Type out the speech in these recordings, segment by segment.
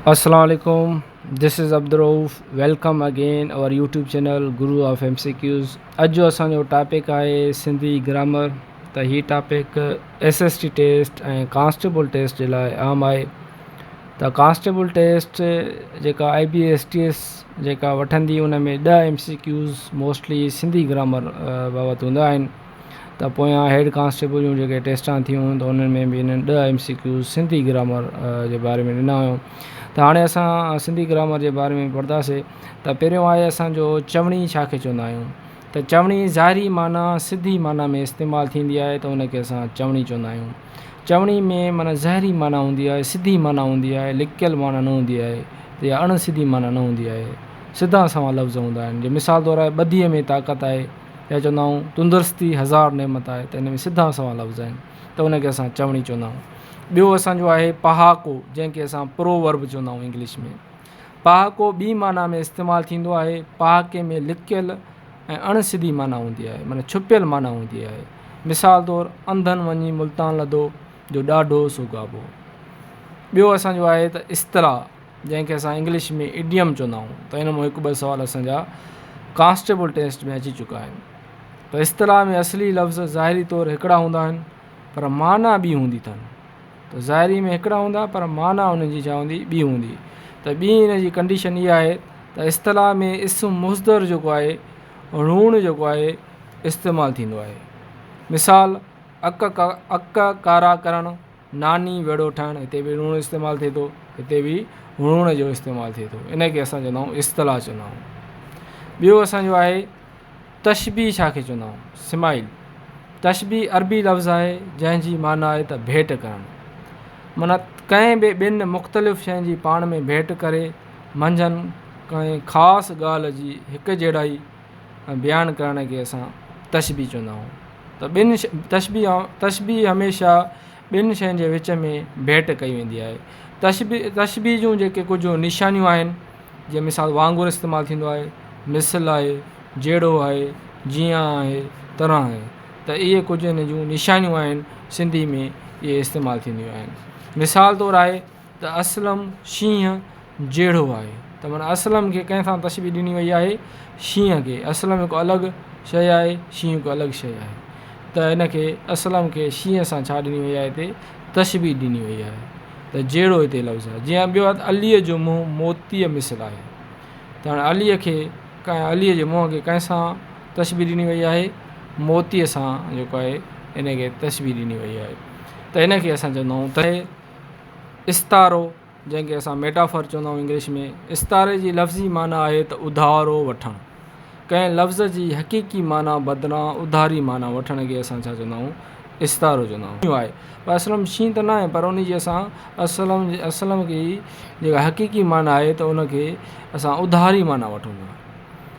Assalamu alaikum. This is Abdurrauf. Welcome again our YouTube channel Guru of MCQs. अॼु जो असांजो topic आहे Sindhi grammar. त हीअ टॉपिक SST टेस्ट ऐं कांस्टेबल टेस्ट जे लाइ आम आहे। त कांस्टेबल टेस्ट जेका IBSTS जेका वठंदी उन में 10 MCQs मोस्टली सिंधी ग्रामर बाबति हूंदा आहिनि। त पोयां हेड कांस्टेबल जूं जेके टेस्टां थियूं त उन्हनि में बि इन्हनि 10 MCQs सिंधी ग्रामर जे बारे में ॾिना हुयूं। त हाणे असां सिंधी ग्रामर जे बारे में पढ़ंदासीं। त पहिरियों आहे असांजो चवणी छा खे चवंदा आहियूं। त चवणी ज़ाहिरी माना सिधी माना में इस्तेमालु थींदी आहे त उनखे असां चवणी चवंदा आहियूं। चवणी में माना ज़ाहिरी माना हूंदी आहे, सिधी माना हूंदी आहे, लिकियल माना न हूंदी आहे या अण सिधी माना न हूंदी आहे, सिधा सवा लफ़्ज़ हूंदा आहिनि। जीअं मिसाल तौरु आहे ॿधीअ में ताक़त आहे या चवंदा आहियूं तंदुरुस्ती हज़ार नेमत आहे, त इन में सिधा सवा लफ़्ज़ आहिनि त उनखे असां चवणी चवंदा आहियूं। ॿियो असांजो आहे पहाको, जंहिंखे असां प्रोवर्ब चवंदा आहियूं इंग्लिश में। पहाको ॿी माना में इस्तेमालु थींदो आहे। पहाके में लिकियल ऐं अण सिधी माना हूंदी आहे, माना छुपियल माना हूंदी आहे। मिसाल तौरु अंधनि वञी मुल्तान लधो जो ॾाढो सुॻाबो। ॿियो असांजो आहे त इस्तलाह, जंहिंखे असां इंग्लिश में इडियम चवंदा आहियूं। त इन मां हिकु ॿ सुवाल असांजा कांस्टेबल टेस्ट में अची चुका आहिनि। त इस्तलाह में असली लफ़्ज़ ज़ाहिरी तौरु हिकिड़ा हूंदा आहिनि पर माना ॿी हूंदी अथनि। त ज़ाहिरी में हिकिड़ा हूंदा पर माना उन्हनि जी छा हूंदी, ॿी हूंदी। त ॿी हिन जी कंडीशन इहा आहे त इस्तलाह में इस्म मुज़दर जेको आहे ऋण जेको आहे इस्तेमालु थींदो आहे। मिसाल अक कारा करणु, नानी वेड़ो ठाहिणु, हिते बि ऋण इस्तेमालु थिए थो, हिते बि ऋण जो इस्तेमालु थिए थो। इनखे असां चवंदा आहियूं इस्तलाह चवंदा आहियूं। ॿियो असांजो आहे तशबीह, छा खे चवंदा आहियूं, स्माइल। तशबीह अरबी लफ़्ज़ आहे जंहिंजी माना आहे त भेट करणु। माना कंहिं बि ॿिनि मुख़्तलिफ़ शयुनि जी पाण में भेट करे मंझंदि कंहिं ख़ासि ॻाल्हि जी हिकु जहिड़ाई बयानु करण खे असां तशबीह चवंदा आहियूं। त तशबीह हमेशह ॿिनि शयुनि जे विच में भेट कई वेंदी आहे। तशबीह जूं जेके कुझु निशानियूं आहिनि, जीअं मिसाल वांगुरु इस्तेमालु थींदो आहे, मिसल आहे, जहिड़ो आहे, जीअं आहे, तरह आहे। त इहे कुझु हिन जूं निशानियूं आहिनि, सिंधी में इहे इस्तेमालु थींदियूं आहिनि। मिसाल तौरु आहे त असलम शींहं जहिड़ो आहे। त माना असलम खे कंहिं सां तशबीह ॾिनी वई आहे, शींहं खे। असलम हिकु अलॻि शइ आहे, शींहं हिकु अलॻि शइ आहे। त इनखे असलम खे शींहं सां छा ॾिनी वई आहे, हिते तशबीह ॾिनी वई आहे। त जहिड़ो हिते लफ़्ज़ आहे। जीअं ॿियो आहे अलीअ जो मुंहुं मोतीअ मिसल आहे। त हाणे अलीअ खे अलीअ जे मुंहं खे कंहिंसां तशबीह ॾिनी वई आहे, मोतीअ सां जेको आहे इनखे तशबीह ॾिनी वई आहे। त इनखे असां चवंदा आहियूं त इस्तारो, जंहिंखे असां मेटाफर चवंदा आहियूं इंग्लिश में। इस्तारे जी लफ़्ज़ी माना आहे त उधारो वठणु। कंहिं लफ़्ज़ जी हक़ीक़ी माना बदिरां उधारी माना वठण खे असां छा चवंदा आहियूं, इस्तारो चवंदा आहियूं। आहे पर असलम शींहं त न आहे, पर उन जी असां असलम की जेका हक़ीक़ी माना आहे त उनखे असां उधारी माना वठूं था।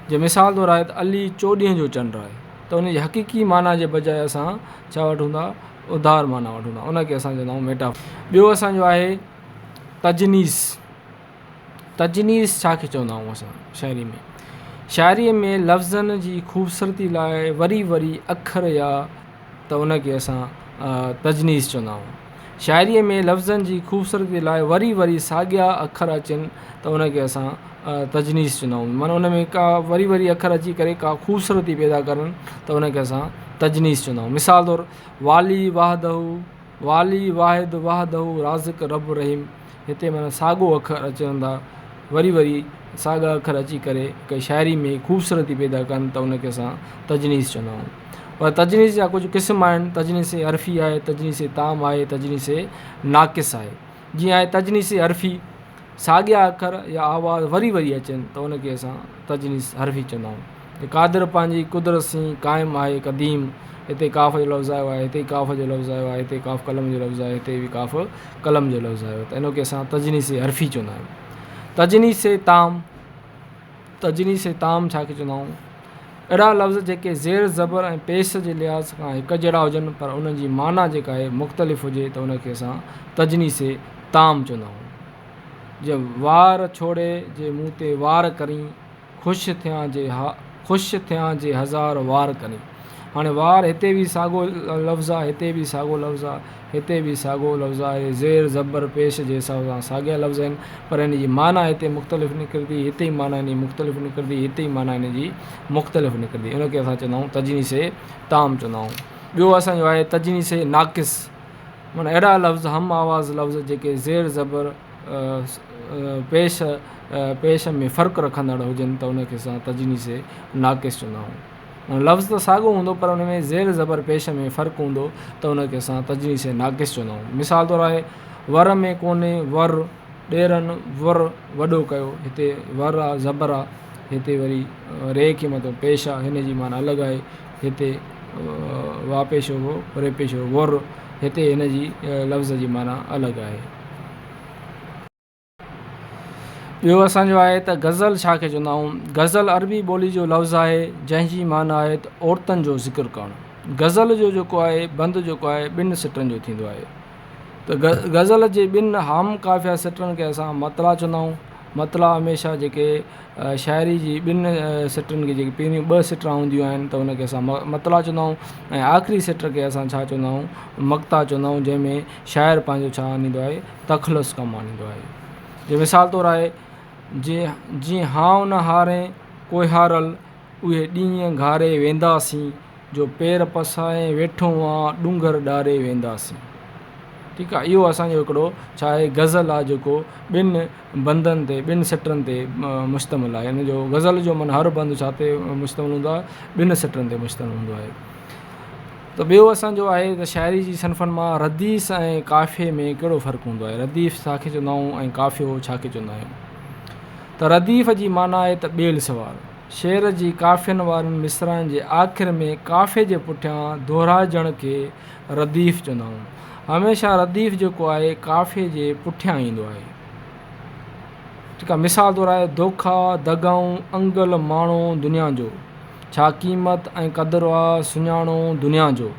जीअं मिसाल तौरु आहे त अली चोॾींहं जो चंड आहे, त उन जी हक़ीक़ी माना जे बजाए असां छा वठूं था, उधार माना वठूं था। उनखे असां चवंदा आहियूं मेटाफर। ॿियो असांजो आहे तजनीस। तजनीस छा खे चवंदा आहियूं असां शाइरी में। शाइरीअ में लफ़्ज़नि जी ख़ूबसूरती लाइ वरी वरी अखर या त उनखे असां तजनीस चवंदा आहियूं। शाइरीअ में लफ़्ज़नि जी ख़ूबसूरती लाइ वरी वरी साॻिया अखर अचनि त उनखे असां तजनीस चवंदा आहियूं। माना उन में का वरी वरी अखर अची करे का ख़ूबसूरती पैदा करनि त उनखे असां तजनीस चवंदा आहियूं। मिसाल तौरु वाली वाहदहू, वाली वाहिद वाहदहू राज़िक रब रहीम। हिते माना साॻियो अखर अचनि था, वरी वरी साॻा अखर अची करे कंहिं शाइरी में ख़ूबसूरती पैदा कनि त उनखे असां तजनीस चवंदा आहियूं। पर तजनीस जा कुझु क़िस्म आहिनि। तजनीस हर्फ़ी आहे, तजनीस ताम आहे, तजनीस नाक़िस आहे। जीअं आहे तजनीस हर्फ़ी, साॻिया अखर या आवाज़ वरी वरी अचनि त उनखे असां तजनीस हर्फ़ी चवंदा आहियूं। क़ादिर पंहिंजी कुदरत सां क़ाइमु आहे क़दीम। हिते काफ़ जो लफ़्ज़ आयो आहे, हिते काफ़ जो लफ़्ज़ आयो आहे, हिते काफ़ कलम जो लफ़्ज़ आहे, हिते बि काफ़ कलम जो लफ़्ज़ आयो। त इनखे असां तजनीस हर्फ़ी चवंदा आहियूं। तजनीस ताम, तजनीस ताम छा खे चवंदा आहियूं, अहिड़ा लफ़्ज़ जेके ज़ेर ज़बर ऐं पेश जे लिहाज़ खां हिकु जहिड़ा हुजनि पर उन्हनि जी माना जेका आहे मुख़्तलिफ़ हुजे त उनखे असां तजनीस ताम चवंदा आहियूं। जीअं वार छोड़े जे मूं ते वार करी, ख़ुशि थियां जे हज़ार वार करी। हाणे वार हिते बि साॻियो लफ़्ज़ु आहे, हिते बि साॻियो लफ़्ज़ु आहे, हिते बि साॻियो लफ़्ज़ु आहे, ज़ेर ज़बर पेश जे हिसाब सां साॻिया लफ़्ज़ आहिनि, पर हिन जी माना हिते मुख़्तलिफ़ निकिरंदी, हिते ई माना हिन जी मुख़्तलिफ़ निकिरंदी, हिते ई माना हिन जी मुख़्तलिफ़ निकिरंदी। इनखे असां चवंदा आहियूं तजनीसे ताम चवंदा आहियूं। ॿियो असांजो आहे तजनीसे नाक़िस, माना अहिड़ा लफ़्ज़ हम आवाज़ लफ़्ज़ जेके ज़ेर ज़बर पेश में फ़र्क़ु रखंदड़ हुजनि त उनखे असां तजनीसे नाक़िस चवंदा आहियूं। लफ़्ज़ त साॻियो हूंदो पर उन में ज़ेर ज़बर पेश में फ़र्क़ु हूंदो त उनखे असां तजनीसे नाक़िस चवंदा आहियूं। मिसाल तौरु आहे वर में कोन्हे वर, ॾेरनि वर वॾो कयो, हिते वर आहे ज़बर आहे, हिते वरी रे खे मतिलबु पेश आहे, हिन जी माना अलॻि आहे, हिते वापेश हो रे पेश हो वर, हिते हिन जी लफ़्ज़ जी माना अलॻि आहे। ॿियो असांजो आहे त गज़ल छा खे चवंदा आहियूं। गज़ल अरबी ॿोली जो लफ़्ज़ु आहे जंहिंजी माना आहे त औरतुनि जो ज़िक्र करणु। गज़ल जो जेको आहे बंदि जेको आहे ॿिनि सिटनि जो थींदो आहे, त गज़ल जे ॿिनि हाम काफ़िया सिटनि खे असां मतला चवंदा आहियूं। मतला हमेशह जेके शाइरी जी ॿिनि सिटनि खे जेके पहिरियूं ॿ सिटरा हूंदियूं आहिनि त उनखे असां मतला चवंदा आहियूं, ऐं आख़िरी सिट खे असां छा चवंदा आहियूं, मक़ता चवंदा आहियूं, जंहिंमें शाइर पंहिंजो छा आणींदो आहे, तख़लुस कमु आणींदो आहे। जीअं मिसाल तौरु आहे जीअं हाव न हारे कोई हारल उहे ॾींहं घारे वेंदासीं, जो पेर पसाए वेठो आहे ॾूंगर ॾारे वेंदासीं। ठीकु आहे, इहो असांजो हिकिड़ो छा आहे गज़ल आहे जेको ॿिनि बंदनि ते ॿिनि सिटनि ते मुश्तमिल आहे। हिन जो गज़ल जो माना हर बंदि छा ते मुश्तमिल हूंदो आहे, ॿिनि सिटनि ते मुश्तमिल हूंदो आहे। त ॿियो असांजो आहे त शाइरी जी सनफ़नि मां रदीस ऐं काफ़िये में कहिड़ो फ़र्क़ु हूंदो आहे। रदीफ़ छाखे चवंदा आहियूं ऐं काफ़ियो छाखे चवंदा आहियूं। त रदीफ़ जी माना आहे त ॿेल सवार, शेर जी काफ़ियनि वारनि मिसरनि जे आख़िर में काफ़े जे पुठियां दोहिराइजण खे रदीफ़ चवंदा आहियूं। हमेशह रदीफ़ जेको आहे काफ़े जे पुठियां ईंदो आहे। ठीकु आहे, मिसाल तौरु आहे दोखा दगाऊं अंगल माण्हू दुनिया जो, छा क़ीमत ऐं क़दुरु आहे सुञाणो दुनिया जो।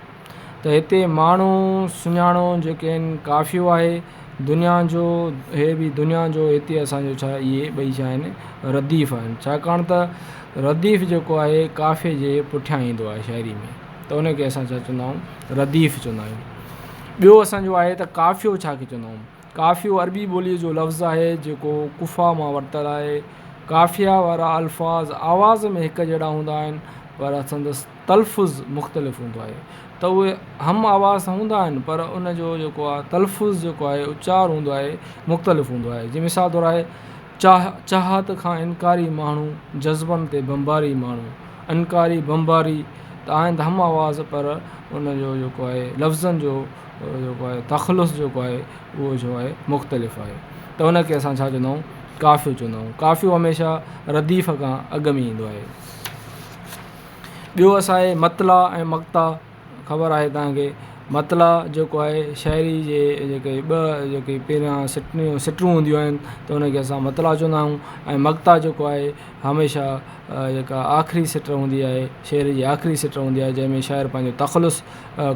त हिते माण्हू सुञाणो जेके आहिनि काफ़ियो आहे, दुनिया जो हे बि दुनिया जो, हिते असांजो छा इहे ॿई छा आहिनि रदीफ़ आहिनि, छाकाणि त रदीफ़ जेको आहे काफ़े जे पुठियां ईंदो आहे शाइरी में, त उनखे असां छा चवंदा आहियूं, रदीफ़ चवंदा आहियूं। ॿियो असांजो आहे त काफ़ियो छाखे चवंदा आहियूं। काफ़ियो अरबी ॿोलीअ जो लफ़्ज़ु आहे जेको कुफ़ा मां वरितलु आहे। काफ़िया वारा अल्फाज़ आवाज़ में हिकु जहिड़ा हूंदा आहिनि, पर संदसि तलफ़ुज़ मुख़्तलिफ़ हूंदो आहे। त उहे हम आवाज़ हूंदा आहिनि पर उनजो जेको आहे तलफ़ुज़ जेको आहे उचार हूंदो आहे मुख़्तलिफ़ हूंदो आहे। जीअं मिसाल तौरु आहे चाहत खां इनकारी माण्हू, जज़्बनि ते बम्बारी माण्हू, इनकारी बम्बारी त आहिनि त हम आवाज़, पर उनजो जेको आहे लफ़्ज़नि जो जेको आहे तख़लुस जेको आहे उहो जो आहे मुख़्तलिफ़ आहे। त उनखे असां छा चवंदा आहियूं, काफ़ियो चवंदा आहियूं। काफ़ियो हमेशह रदीफ़ खां अॻु में ईंदो आहे। ॿियो असांजे मतला ऐं मक़ता ख़बर आहे तव्हांखे। मतला जेको आहे शाइरी जे जेके ॿ जेके पहिरियां सिटरूं हूंदियूं आहिनि त उनखे असां मतला चवंदा आहियूं, ऐं मक़ता जेको आहे हमेशह जेका आख़िरी सिट हूंदी आहे, शेर जी आख़िरी सिट हूंदी आहे, जंहिंमें शाइर पंहिंजो तख़लुस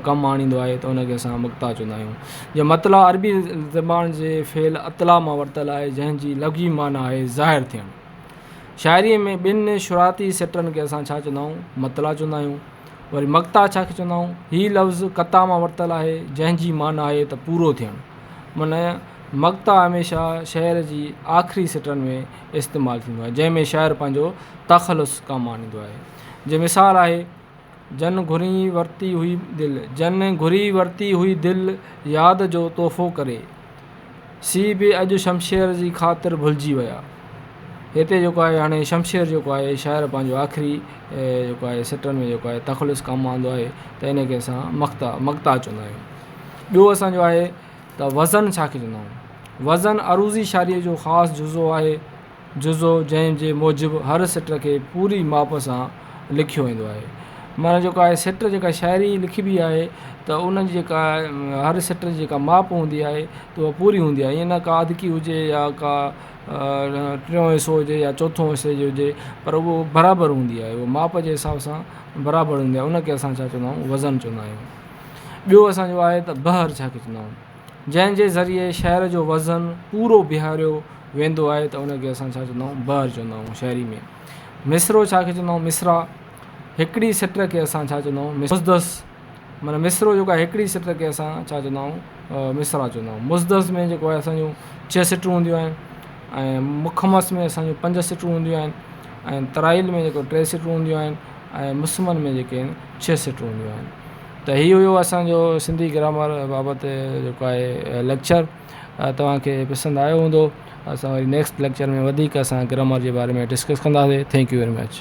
कमु आणींदो आहे, त उनखे असां मक़ता चवंदा आहियूं। जीअं मतला अरबी ज़बान जे फ़ेल अतला मां वरितलु आहे, जंहिंजी लफ़्ज़ी माना आहे ज़ाहिर थियणु। शाइरीअ में ॿिनि शुराती सिटनि खे असां छा चवंदा आहियूं, मतला चवंदा आहियूं। वरी मक़ता छाखे चवंदा आहियूं, हीउ लफ़्ज़ु कता मां वरितलु आहे, जंहिंजी माना आहे त पूरो थियणु। माना मक़ता हमेशह शहर जी आख़िरी सिटनि में इस्तेमालु थींदो आहे, जंहिंमें शाइर पंहिंजो तख़लुस कमु आणींदो आहे। जीअं मिसाल आहे जन घुरी वरिती हुई दिलि, जन घुरी वरिती हुई दिलि यादि जो तोहफ़ो करे, सी बि अॼु शमशेर जी ख़ातिर भुलिजी विया। हिते जेको आहे हाणे शमशेर जेको आहे शाइर पंहिंजो आख़िरी जेको आहे सिटनि में जेको आहे तख़लुस कमु आंदो आहे, त इनखे असां मक़ता चवंदा आहियूं। ॿियो असांजो आहे त वज़न छाखे चवंदा आहियूं। वज़न अरूज़ी शाइरीअ जो ख़ासि जुज़ो आहे, जुज़ो जंहिंजे मूजिबि हर सिट खे पूरी माप सां लिखियो वेंदो आहे। माना जेको आहे सिट जेका शाइरी लिखिबी आहे त उन जी जेका हर सिट जी जेका माप हूंदी आहे त उहा पूरी हूंदी आहे। ईअं न का अधकी हुजे या का टियों हिसो हुजे या चोथों हिसे जो हुजे, पर उहो बराबरि हूंदी आहे, उहो माप जे हिसाब सां बराबरि हूंदी आहे, उनखे असां छा चवंदा आहियूं, वज़न चवंदा आहियूं। ॿियो असांजो आहे त बहर छाखे चवंदा आहियूं, जंहिंजे ज़रिए शहर जो वज़न पूरो बिहारियो वेंदो आहे, त उनखे असां छा चवंदा आहियूं, बहर चवंदा आहियूं शाइरी में। मिसरो छाखे चवंदा आहियूं, मिसरा हिकिड़ी सिट खे असां छा चवंदा आहियूं मुज़दस, माना मिसरो जेको आहे हिकिड़ी सिट खे असां छा चवंदा आहियूं मिसरा चवंदा आहियूं। मुज़दस में जेको आहे असांजूं 6 सिटूं हूंदियूं आहिनि, ऐं मुखमस में असांजूं 5 सिटूं हूंदियूं आहिनि, ऐं तराइल में जेको 3 सिटूं हूंदियूं आहिनि, ऐं मुसमन में जेके आहिनि 6 सिटूं हूंदियूं आहिनि। त हीअ हुयो असांजो सिंधी ग्रामर बाबति जेको आहे लेक्चर। तव्हांखे पसंदि आयो हूंदो। असां वरी नेक्स्ट लेक्चर में वधीक असां ग्रामर जे बारे में डिस्कस कंदासीं। Thank U very much.